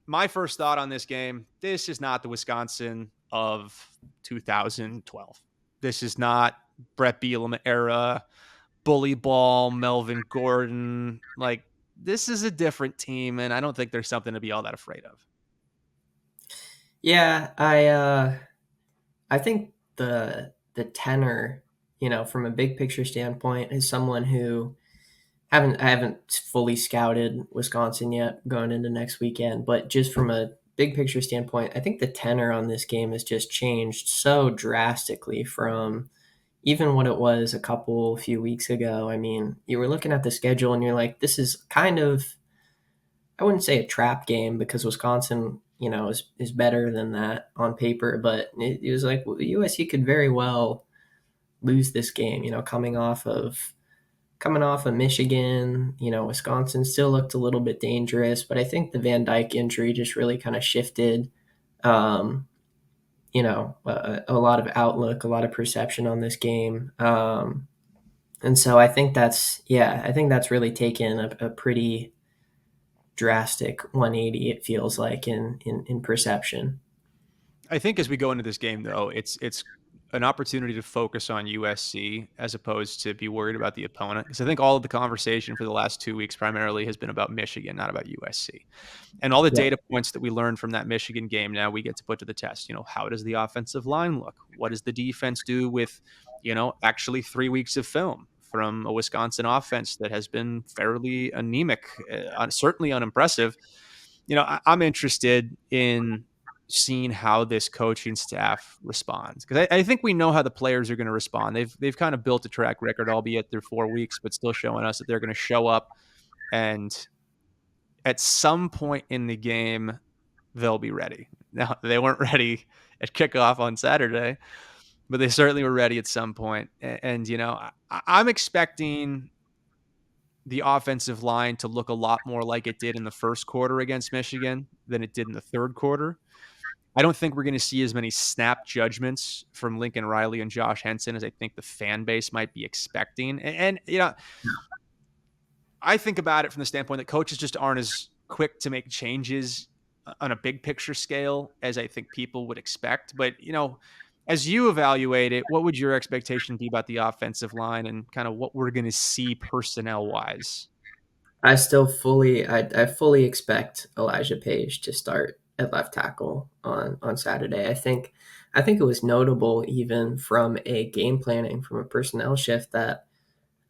My first thought on this game, this is not the Wisconsin of 2012. This is not Brett Bielema era, bully ball, Melvin Gordon. Like, this is a different team, and I don't think there's something to be all that afraid of. Yeah, I think the tenor, from a big picture standpoint, is someone who I haven't fully scouted Wisconsin yet going into next weekend, but just from a big picture standpoint, I think the tenor on this game has just changed so drastically from even what it was a few weeks ago. I mean, you were looking at the schedule and you're like, this is kind of, I wouldn't say a trap game because Wisconsin, is better than that on paper, but it was like USC could very well lose this game, coming off of Michigan. Wisconsin still looked a little bit dangerous, but I think the Van Dyke injury just really kind of shifted, um, a lot of outlook, a lot of perception on this game. And so I think that's really taken a pretty drastic 180. It feels like in perception. I think as we go into this game, though, it's an opportunity to focus on USC as opposed to be worried about the opponent. Because I think all of the conversation for the last 2 weeks primarily has been about Michigan, not about USC. And all the Yeah. data points that we learned from that Michigan game, now we get to put to the test. How does the offensive line look? What does the defense do with, actually 3 weeks of film from a Wisconsin offense that has been fairly anemic, certainly unimpressive? I'm interested in seeing how this coaching staff responds because I think we know how the players are going to respond. They've kind of built a track record, albeit through 4 weeks, but still showing us that they're going to show up, and at some point in the game, they'll be ready. Now, they weren't ready at kickoff on Saturday, but they certainly were ready at some point. And I'm expecting the offensive line to look a lot more like it did in the first quarter against Michigan than it did in the third quarter. I don't think we're going to see as many snap judgments from Lincoln Riley and Josh Henson as I think the fan base might be expecting. And I think about it from the standpoint that coaches just aren't as quick to make changes on a big picture scale as I think people would expect. But, as you evaluate it, what would your expectation be about the offensive line and kind of what we're going to see personnel wise? I fully expect Elijah Page to start at left tackle on Saturday. I think it was notable even from a game planning, from a personnel shift that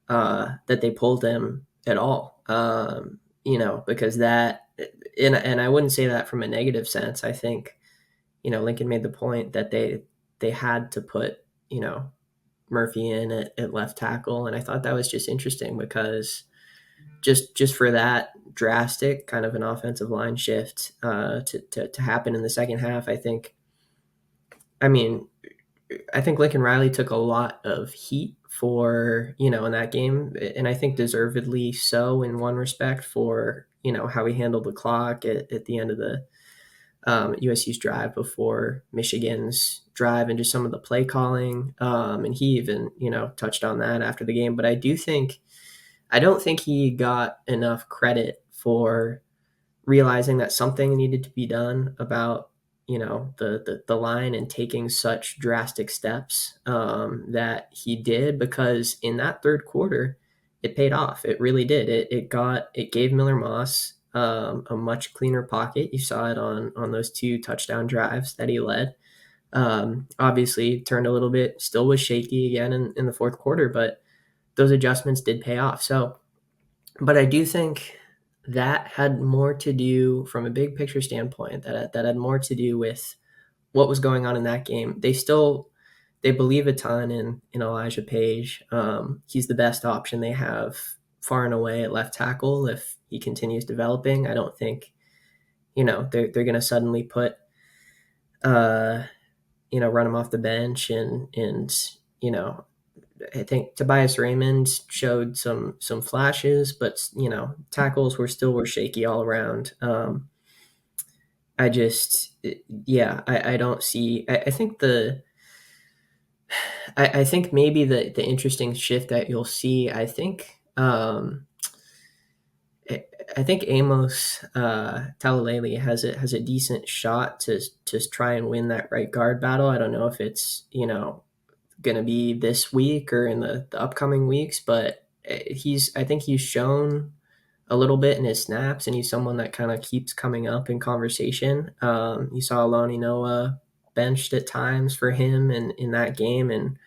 they pulled him at all. Because and I wouldn't say that from a negative sense. I think Lincoln made the point that they had to put Murphy in at left tackle, and I thought that was just interesting because just for that drastic kind of an offensive line shift to happen in the second half, I mean, I think Lincoln Riley took a lot of heat for, in that game, and I think deservedly so in one respect for, how he handled the clock at the end of the USC's drive before Michigan's drive and just some of the play calling. And he even, touched on that after the game. But I don't think he got enough credit for realizing that something needed to be done about the line and taking such drastic steps that he did, because in that third quarter it paid off. It really did. It gave Miller Moss a much cleaner pocket. You saw it on those two touchdown drives that he led. Obviously turned a little bit, still was shaky again in the fourth quarter, but those adjustments did pay off. So, but I do think that had more to do, from a big picture standpoint, that had more to do with what was going on in that game. They Bleav a ton in Elijah Page. He's the best option they have far and away at left tackle if he continues developing. I don't think they're going to suddenly put run him off the bench and I think Tobias Raymond showed some flashes, but tackles were shaky all around. I just yeah, I don't see. I think maybe the interesting shift that you'll see. I think Amos Talalele has a decent shot to try and win that right guard battle. I don't know if it's going to be this week or in the upcoming weeks, but I think he's shown a little bit in his snaps, and he's someone that kind of keeps coming up in conversation. You saw Alani Noah benched at times for him in that game, and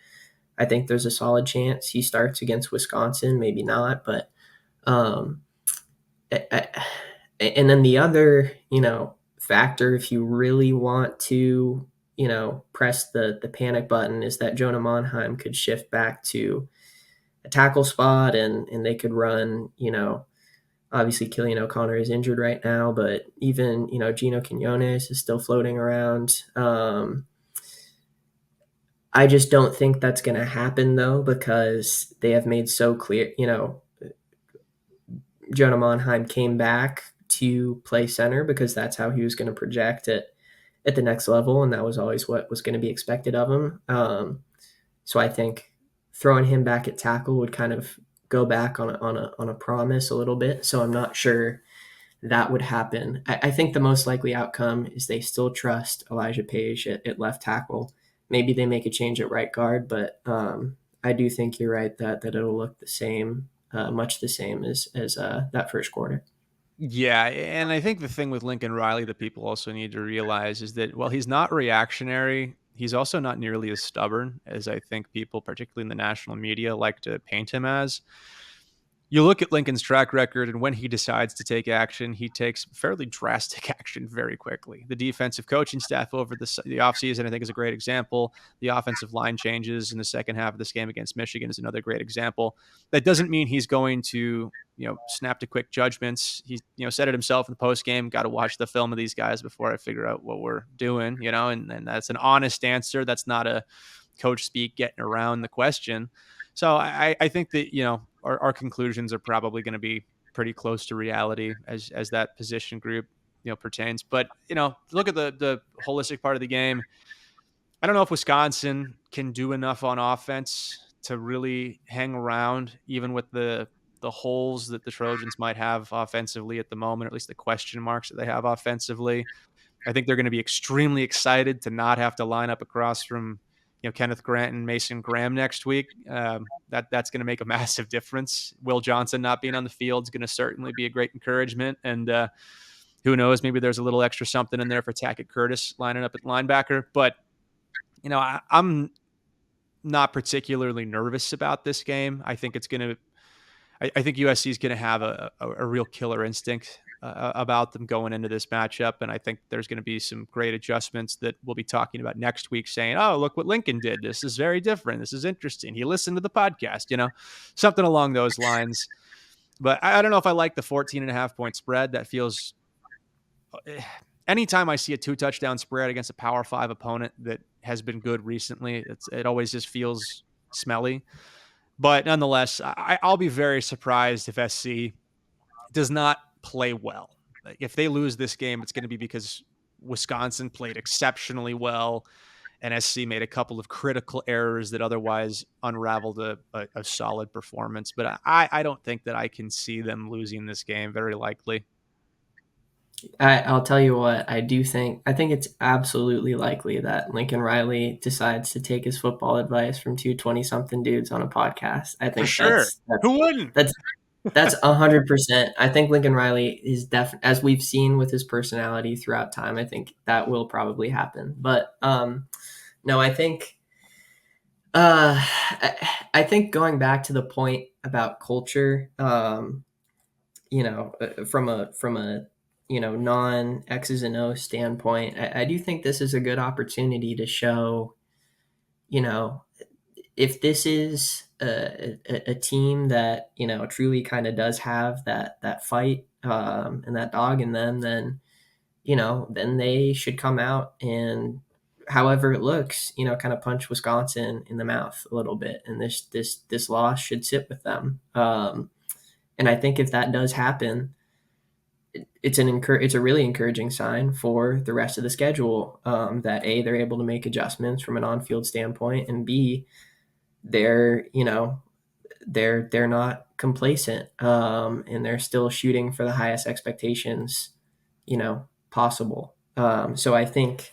I think there's a solid chance he starts against Wisconsin, maybe not, but um, and then the other, factor, if you really want to, press the panic button, is that Jonah Monheim could shift back to a tackle spot, and they could run, obviously Killian O'Connor is injured right now, but even, Gino Quinones is still floating around. I just don't think that's going to happen, though, because they have made so clear, Jonah Monheim came back to play center because that's how he was going to project at the next level, and that was always what was going to be expected of him. So I think throwing him back at tackle would kind of go back on a promise a little bit. So I'm not sure that would happen. I think the most likely outcome is they still trust Elijah Page at left tackle. Maybe they make a change at right guard, but I do think you're right that it'll look the same, much the same as that first quarter. Yeah, and I think the thing with Lincoln Riley that people also need to realize is that while he's not reactionary, he's also not nearly as stubborn as I think people, particularly in the national media, like to paint him as. You look at Lincoln's track record, and when he decides to take action, he takes fairly drastic action very quickly. The defensive coaching staff over the offseason, I think, is a great example. The offensive line changes in the second half of this game against Michigan is another great example. That doesn't mean he's going to, snap to quick judgments. He, said it himself in the post game, got to watch the film of these guys before I figure out what we're doing, and that's an honest answer. That's not a coach speak getting around the question. So I think that, our conclusions are probably going to be pretty close to reality as that position group, pertains. But, look at the holistic part of the game. I don't know if Wisconsin can do enough on offense to really hang around, even with the holes that the Trojans might have offensively at the moment, or at least the question marks that they have offensively. I think they're going to be extremely excited to not have to line up across from, Kenneth Grant and Mason Graham next week. That's going to make a massive difference. Will Johnson not being on the field is going to certainly be a great encouragement. And who knows, maybe there's a little extra something in there for Tackett Curtis lining up at linebacker. But, I'm not particularly nervous about this game. I think it's going to I think USC is going to have a real killer instinct about them going into this matchup. And I think there's going to be some great adjustments that we'll be talking about next week, saying, oh, look what Lincoln did. This is very different. This is interesting. He listened to the podcast, something along those lines. But I don't know if I like the 14.5 point spread. That feels, anytime I see a 2 touchdown spread against a Power 5 opponent that has been good recently, it always just feels smelly. But nonetheless, I'll be very surprised if SC does not play well. Like, if they lose this game, it's going to be because Wisconsin played exceptionally well and SC made a couple of critical errors that otherwise unraveled a solid performance. But I don't think that I can see them losing this game, very likely. I'll tell you what, I think it's absolutely likely that Lincoln Riley decides to take his football advice from two 20-something dudes on a podcast. I For think sure. Who wouldn't? that's 100%. I think Lincoln Riley is as we've seen with his personality throughout time, I think that will probably happen. But no, I think going back to the point about culture, from a non X's and O's standpoint, I do think this is a good opportunity to show, you know, if this is a team that truly kind of does have that fight and that dog in them, then then they should come out and, however it looks, kind of punch Wisconsin in the mouth a little bit, and this loss should sit with them. And I think if that does happen, it's a really encouraging sign for the rest of the schedule, that A, they're able to make adjustments from an on-field standpoint, and B, they're not complacent, and they're still shooting for the highest expectations possible. So I think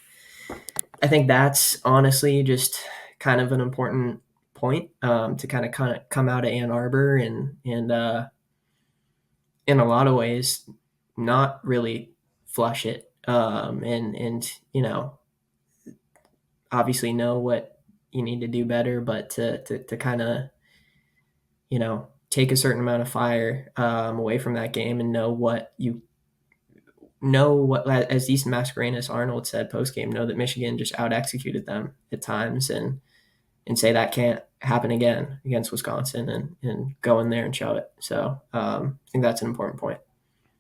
that's honestly just kind of an important point, to kind of come out of Ann Arbor and in a lot of ways not really flush it, and obviously know what you need to do better, but to kind of take a certain amount of fire away from that game, and know what, as Easton Mascarenas Arnold said post game, know that Michigan just out executed them at times, and say that can't happen again against Wisconsin, and go in there and show it. So I think that's an important point.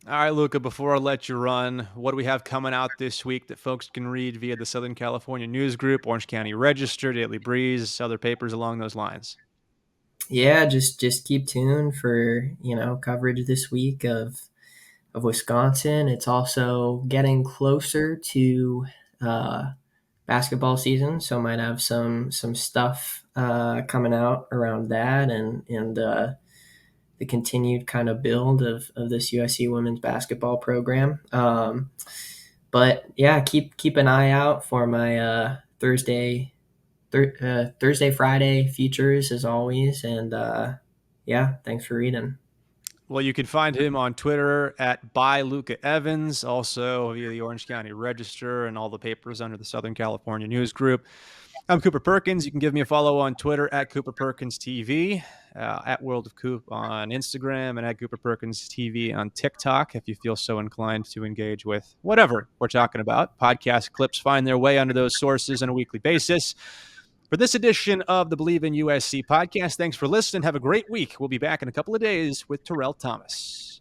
All right, Luca, before I let you run, what do we have coming out this week that folks can read via the Southern California News Group, Orange County Register, Daily Breeze, other papers along those lines? Yeah, just keep tuned for coverage this week of Wisconsin. It's also getting closer to basketball season, so might have some stuff coming out around that, and the continued kind of build of this USC women's basketball program. But yeah, keep an eye out for my Thursday, Friday features as always. And yeah, thanks for reading. Well, you can find him on Twitter at by Luca Evans, also via the Orange County Register and all the papers under the Southern California News Group. I'm Cooper Perkins. You can give me a follow on Twitter at Cooper Perkins TV, at World of Coop on Instagram, and at Cooper Perkins TV on TikTok if you feel so inclined to engage with whatever we're talking about. Podcast clips find their way under those sources on a weekly basis. For this edition of the Bleav in USC podcast, thanks for listening. Have a great week. We'll be back in a couple of days with Terrell Thomas.